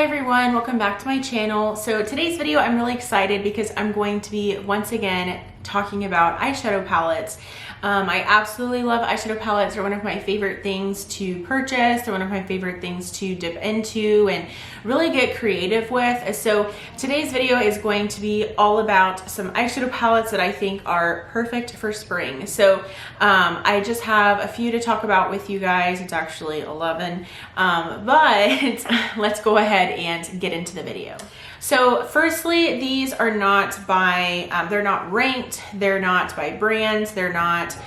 everyone, welcome back to my channel. So today's video I'm really excited because I'm going to be once again talking about eyeshadow palettes. I absolutely love eyeshadow palettes. They're one of my favorite things to purchase. They're one of my favorite things to dip into and really get creative with. So today's video is going to be all about some eyeshadow palettes that I think are perfect for spring. So I just have a few to talk about with you guys. It's actually 11, but let's go ahead and get into the video. So firstly, these are not by, they're not ranked, they're not by brands, they're not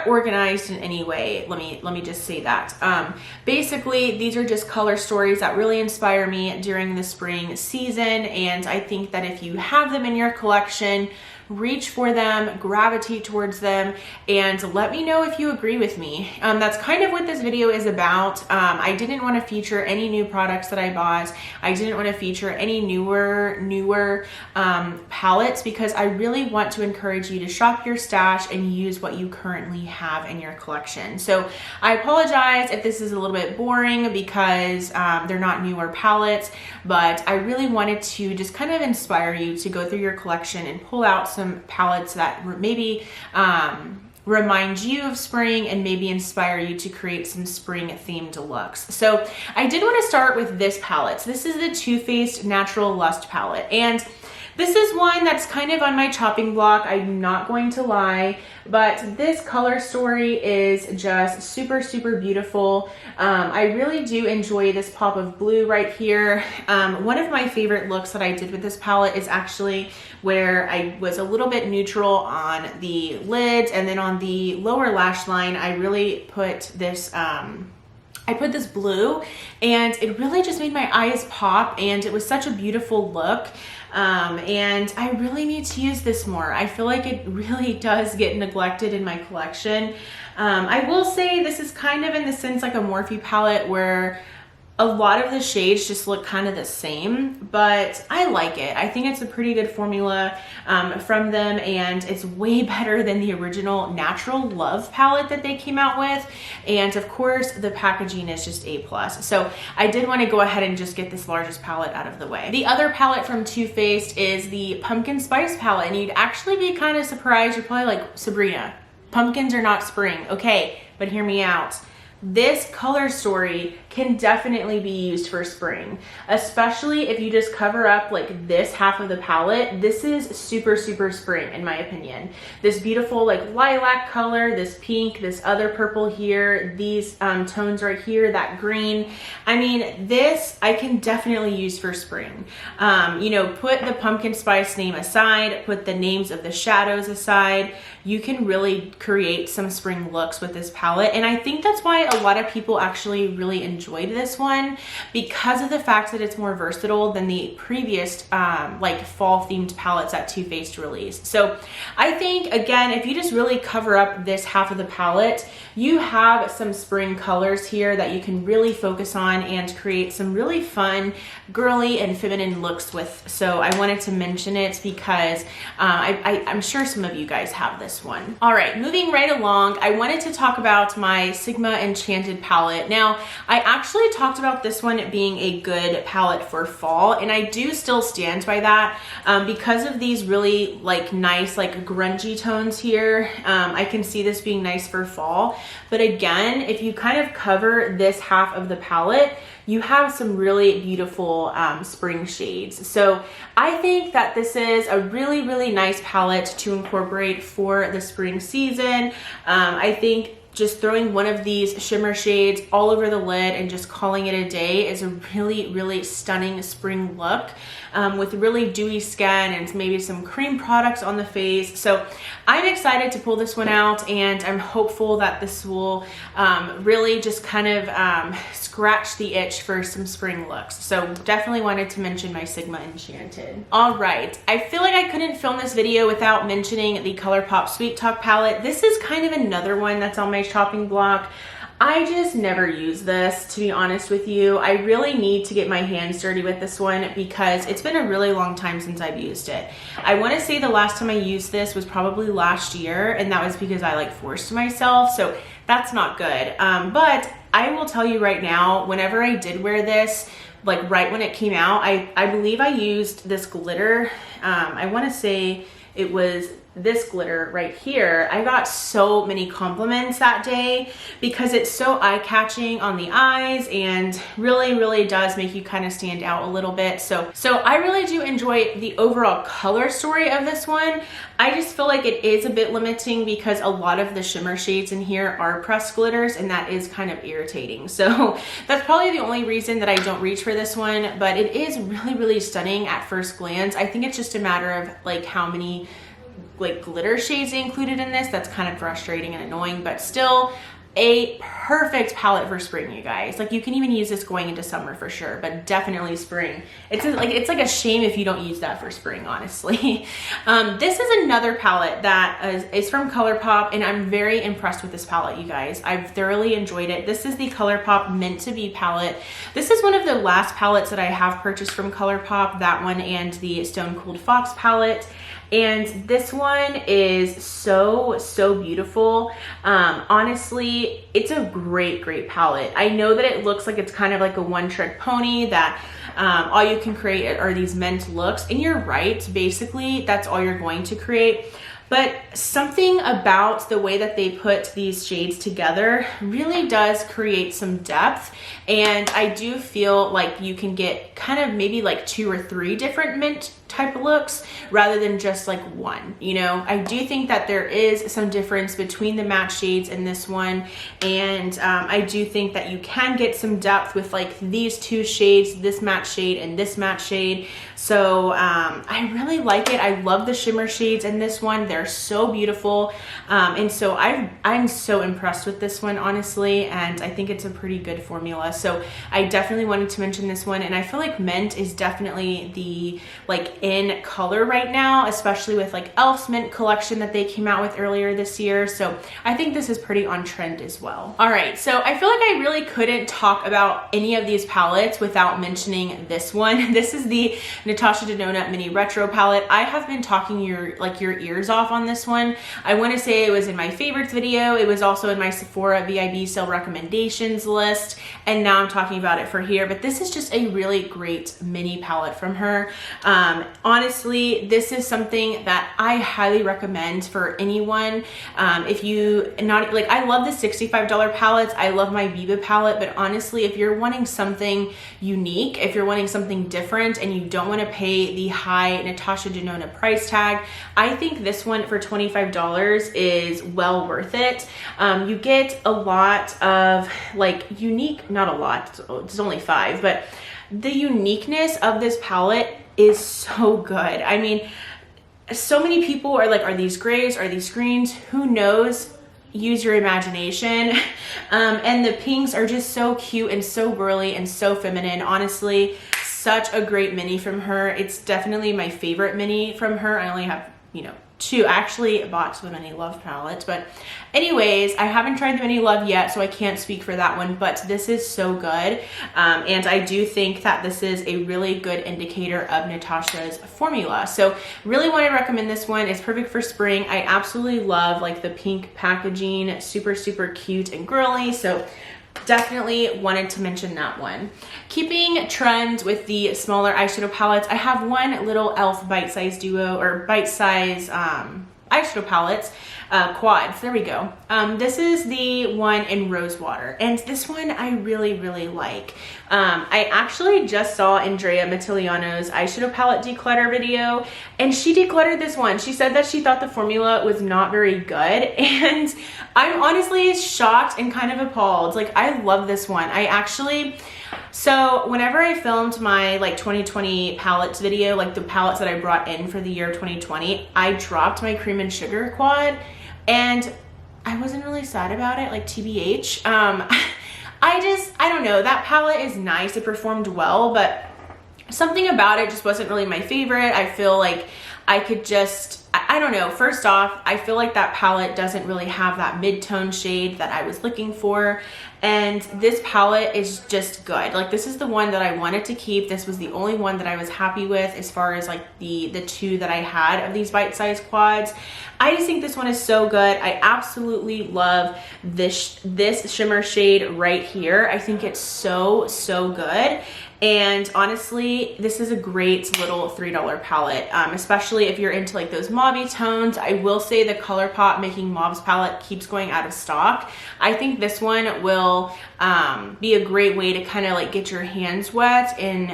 organized in any way. Let me just say that. Basically, these are just color stories that really inspire me during the spring season, and I think that if you have them in your collection, reach for them, gravitate towards them, and let me know if you agree with me. That's kind of what this video is about. I didn't want to feature any new products that I bought. I didn't want to feature any newer palettes because I really want to encourage you to shop your stash and use what you currently have in your collection. So I apologize if this is a little bit boring because they're not newer palettes, but I really wanted to just kind of inspire you to go through your collection and pull out some palettes that maybe remind you of spring and maybe inspire you to create some spring themed looks. So I did want to start with this palette. So this is the Too Faced Natural Lust palette, and this is one that's kind of on my chopping block, I'm not going to lie, but this color story is just super, super beautiful. I really do enjoy this pop of blue right here. One of my favorite looks that I did with this palette is actually where I was a little bit neutral on the lids, and then on the lower lash line, I really put this this blue, and it really just made my eyes pop, and it was such a beautiful look. And I really need to use this more. I feel like it really does get neglected in my collection. I will say this is kind of in the sense like a Morphe palette where a lot of the shades just look kind of the same, but I like it. I think it's a pretty good formula from them, and it's way better than the original Natural Love palette that they came out with. And of course, the packaging is just A+. So I did want to go ahead and just get this largest palette out of the way. The other palette from Too Faced is the Pumpkin Spice palette, and you'd actually be kind of surprised. You're probably like, Sabrina, pumpkins are not spring. Okay, but hear me out. This color story can definitely be used for spring, especially if you just cover up like this half of the palette. This is super, super spring in my opinion. This beautiful like lilac color, this pink, this other purple here, these tones right here, that green. I mean, this I can definitely use for spring. You know, put the pumpkin spice name aside, put the names of the shadows aside. You can really create some spring looks with this palette, and I think that's why a lot of people actually really enjoyed this one, because of the fact that it's more versatile than the previous like fall themed palettes that Too Faced released. So I think, again, if you just really cover up this half of the palette, you have some spring colors here that you can really focus on and create some really fun girly and feminine looks with. So I wanted to mention it because I'm sure some of you guys have this one. All right, moving right along, I wanted to talk about my Sigma Enchanted palette. Now, I actually talked about this one being a good palette for fall, and I do still stand by that because of these really like nice like grungy tones here. I can see this being nice for fall, but again, if you kind of cover this half of the palette, you have some really beautiful spring shades. So I think that this is a really, really nice palette to incorporate for the spring season. I think just throwing one of these shimmer shades all over the lid and just calling it a day is a really, really stunning spring look with really dewy skin and maybe some cream products on the face. So I'm excited to pull this one out, and I'm hopeful that this will really just kind of scratch the itch for some spring looks. So definitely wanted to mention my Sigma Enchanted. All right, I feel like I couldn't film this video without mentioning the Colourpop Sweet Talk palette. This is kind of another one that's on my shopping block. I just never use this, to be honest with you. I really need to get my hands dirty with this one because it's been a really long time since I've used it. I want to say the last time I used this was probably last year, and that was because I like forced myself, so that's not good. But I will tell you right now, whenever I did wear this, like right when it came out. I believe I used this glitter. I want to say it was this glitter right here. I got so many compliments that day because it's so eye-catching on the eyes and really does make you kind of stand out a little bit. So I really do enjoy the overall color story of this one. I just feel like it is a bit limiting because a lot of the shimmer shades in here are pressed glitters, and that is kind of irritating. So that's probably the only reason that I don't reach for this one, but it is really stunning at first glance. I think it's just a matter of like how many like glitter shades they included in this. That's kind of frustrating and annoying, but still a perfect palette for spring, you guys. Like you can even use this going into summer for sure, but definitely spring. It's like a shame if you don't use that for spring, honestly. This is another palette that is from Colourpop, and I'm very impressed with this palette, you guys. I've thoroughly enjoyed it. This is the Colourpop Meant To Be palette. This is one of the last palettes that I have purchased from Colourpop, that one and the Stone Cold Fox palette. And this one is so beautiful. Honestly, it's a great palette. I know that it looks like it's kind of like a one-trick pony, that all you can create are these men's looks, and you're right, basically that's all you're going to create. But something about the way that they put these shades together really does create some depth, and I do feel like you can get kind of maybe like 2 or 3 different mint type of looks rather than just like one. You know, I do think that there is some difference between the matte shades in this one, and I do think that you can get some depth with like these 2 shades, this matte shade and this matte shade. So I really like it. I love the shimmer shades in this one. They're so beautiful, and so I'm so impressed with this one, honestly, and I think it's a pretty good formula. So I definitely wanted to mention this one, and I feel like mint is definitely the like in color right now, especially with like Elf's mint collection that they came out with earlier this year. So I think this is pretty on trend as well. All right, so I feel like I really couldn't talk about any of these palettes without mentioning this one. This is the Natasha Denona Mini Retro palette. I have been talking your ears off on this one. I want to say it was in my favorites video. It was also in my Sephora VIB sale recommendations list, and now I'm talking about it for here. But this is just a really great mini palette from her. Honestly, this is something that I highly recommend for anyone. If you not like, I love the $65 palettes. I love my Viva palette, but honestly, if you're wanting something unique, if you're wanting something different and you don't want to pay the high Natasha Denona price tag, I think this one for $25 is well worth it. You get a lot of like unique, not a lot, it's only 5, but the uniqueness of this palette is so good. I mean, so many people are like, are these grays, are these greens? Who knows? Use your imagination. And the pinks are just so cute and so girly and so feminine. Honestly, such a great mini from her. It's definitely my favorite mini from her. I only have, 2. I actually bought the Mini Love palette, but anyways, I haven't tried the Mini Love yet, so I can't speak for that one, but this is so good. And I do think that this is a really good indicator of Natasha's formula. So really want to recommend this one. It's perfect for spring. I absolutely love like the pink packaging, super cute and girly. So definitely wanted to mention that one. Keeping trend with the smaller eyeshadow palettes, I have one little e.l.f. bite-size duo or bite-size eyeshadow palettes, quads. There we go. This is the one in Rose Water, and this one I really like. I actually just saw Andrea Mattiliano's eyeshadow palette declutter video, and she decluttered this one. She said that she thought the formula was not very good, and I'm honestly shocked and kind of appalled. Like, I love this one. So whenever I filmed my like 2020 palettes video, like the palettes that I brought in for the year 2020, I dropped my cream and sugar quad, and I wasn't really sad about it, like TBH. I don't know, that palette is nice, it performed well, but something about it just wasn't really my favorite. I feel like I could just, I don't know, first off, I feel like that palette doesn't really have that mid-tone shade that I was looking for, and this palette is just good. Like, this is the one that I wanted to keep. This was the only one that I was happy with as far as like the 2 that I had of these bite-sized quads. I just think this one is so good. I absolutely love this shimmer shade right here. I think it's so good. And honestly, this is a great little $3 palette, especially if you're into like those mauve tones. I will say the Colourpop Making Mauves palette keeps going out of stock. I think this one will be a great way to kind of like get your hands wet and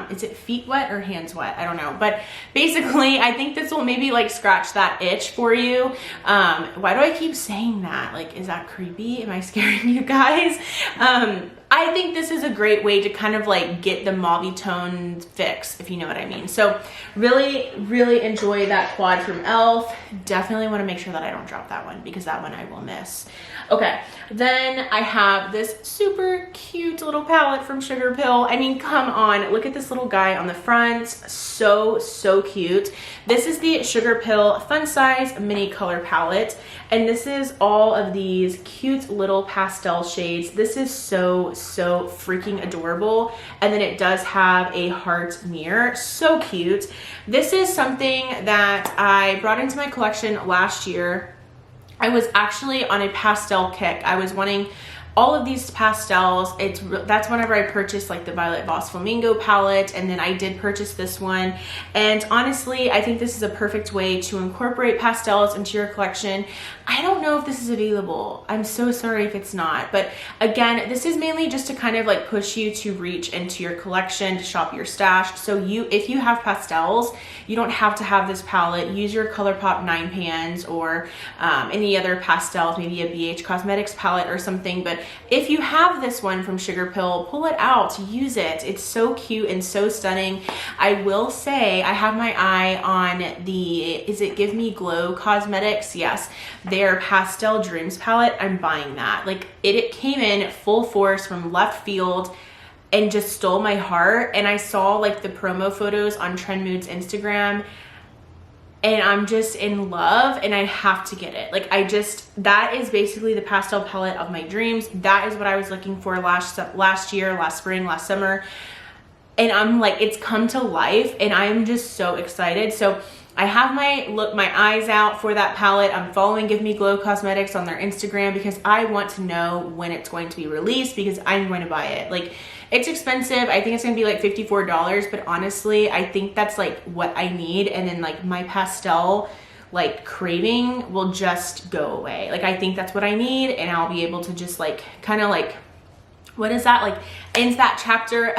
is it feet wet or hands wet? I don't know. But basically, I think this will maybe like scratch that itch for you. Why do I keep saying that? Like, is that creepy? Am I scaring you guys? I think this is a great way to kind of like get the mauve tone fix, if you know what I mean. So really, really enjoy that quad from e.l.f. Definitely want to make sure that I don't drop that one because that one I will miss. Okay, then I have this super cute little palette from Sugar Pill. I mean, come on, look at this little guy on the front. So cute. This is the Sugar Pill Fun Size Mini Color Palette, and this is all of these cute little pastel shades. This is so freaking adorable, and then it does have a heart mirror. So cute. This is something that I brought into my collection last year. I was actually on a pastel kick. I was wanting all of these pastels. That's whenever I purchased like the Violet Voss Flamingo palette, and then I did purchase this one. And honestly, I think this is a perfect way to incorporate pastels into your collection. I don't know if this is available. I'm so sorry if it's not. But again, this is mainly just to kind of like push you to reach into your collection, to shop your stash. So if you have pastels, you don't have to have this palette. Use your Colourpop 9 pans or any other pastels, maybe a BH Cosmetics palette or something. But if you have this one from Sugar Pill, pull it out, use it. It's so cute and so stunning. I will say I have my eye on the, is it Give Me Glow Cosmetics? Yes, their Pastel Dreams palette. I'm buying that. Like it came in full force from left field and just stole my heart. And I saw like the promo photos on Trend Mood's Instagram, and I'm just in love, and I have to get it. Like that is basically the pastel palette of my dreams. That is what I was looking for last year, last spring, last summer. And I'm like, it's come to life, and I'm just so excited. So I have my eyes out for that palette. I'm following Give Me Glow Cosmetics on their Instagram because I want to know when it's going to be released, because I'm going to buy it. Like, it's expensive. I think it's gonna be like $54, but honestly, I think that's like what I need. And then like my pastel like craving will just go away. Like, I think that's what I need, and I'll be able to just like kind of like, what is that, like ends that chapter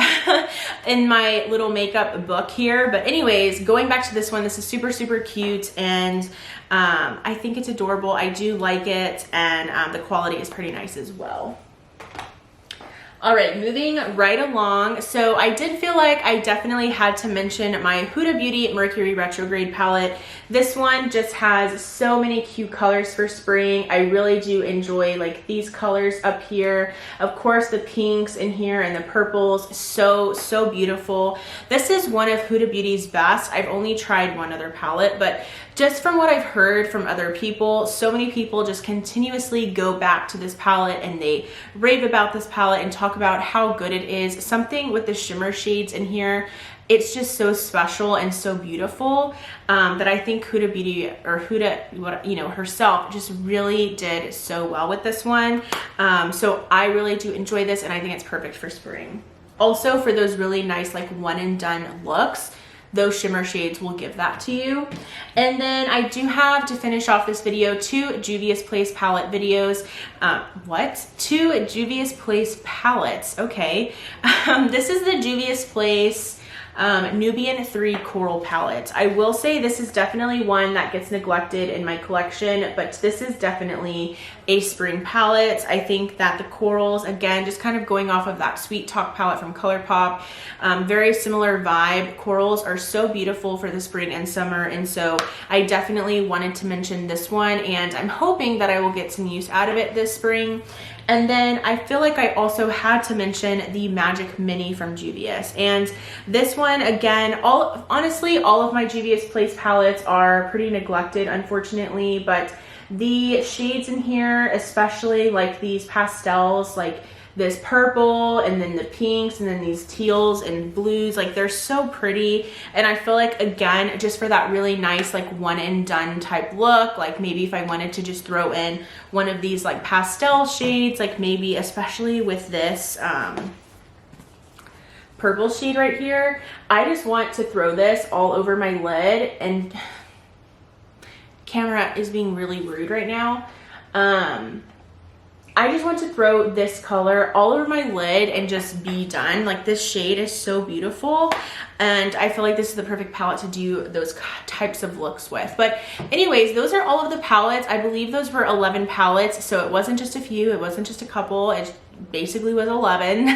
in my little makeup book here. But anyways, going back to this one, this is super cute, and I think it's adorable. I do like it, and the quality is pretty nice as well. All right, moving right along. So I did feel like I definitely had to mention my Huda Beauty Mercury Retrograde palette. This one just has so many cute colors for spring. I really do enjoy like these colors up here. Of course, the pinks in here and the purples, so beautiful. This is one of Huda Beauty's best. I've only tried one other palette, but just from what I've heard from other people, so many people just continuously go back to this palette and they rave about this palette and talk about how good it is. Something with the shimmer shades in here, it's just so special and so beautiful that I think Huda Beauty, or Huda, herself just really did so well with this one. So I really do enjoy this, and I think it's perfect for spring. Also, for those really nice like one and done looks, those shimmer shades will give that to you. And then I do have, to finish off this video, 2 Juvia's Place palette videos. Two Juvia's Place palettes, okay. This is the Juvia's Place Nubian 3 Coral palette. I will say this is definitely one that gets neglected in my collection, but this is definitely a spring palette. I think that the corals, again, just kind of going off of that Sweet Talk palette from Colourpop, very similar vibe. Corals are so beautiful for the spring and summer, and so I definitely wanted to mention this one, and I'm hoping that I will get some use out of it this spring. And then I feel like I also had to mention the Magic Mini from Juvia's. And this one, again, honestly, all of my Juvia's Place palettes are pretty neglected, unfortunately, but the shades in here, especially like these pastels, like this purple and then the pinks and then these teals and blues, like they're so pretty. And I feel like, again, just for that really nice like one and done type look, like maybe if I wanted to just throw in one of these like pastel shades, like maybe especially with this purple shade right here. I just want to throw this all over my lid, and camera is being really rude right now. I just want to throw this color all over my lid and just be done. Like, this shade is so beautiful, and I feel like this is the perfect palette to do those types of looks with. But anyways, those are all of the palettes. I believe those were 11 palettes, so it wasn't just a few, it wasn't just a couple, it basically was 11.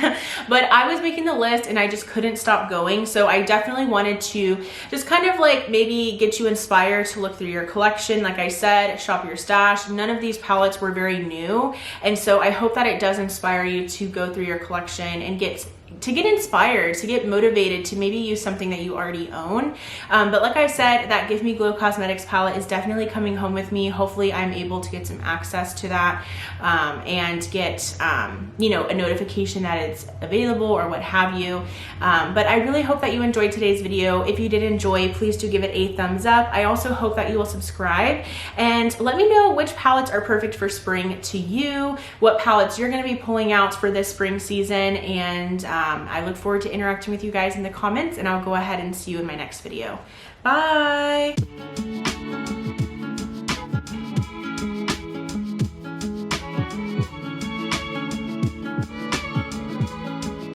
But I was making the list and I just couldn't stop going, so I definitely wanted to just kind of like maybe get you inspired to look through your collection. Like I said, shop your stash. None of these palettes were very new, and so I hope that it does inspire you to go through your collection and get inspired, to get motivated to maybe use something that you already own. But like I said, that Give Me Glow Cosmetics palette is definitely coming home with me. Hopefully I'm able to get some access to that and get you know, a notification that it's available or what have you. But I really hope that you enjoyed today's video. If you did enjoy, please do give it a thumbs up. I also hope that you will subscribe and let me know which palettes are perfect for spring to you, what palettes you're going to be pulling out for this spring season, and I look forward to interacting with you guys in the comments, and I'll go ahead and see you in my next video. Bye!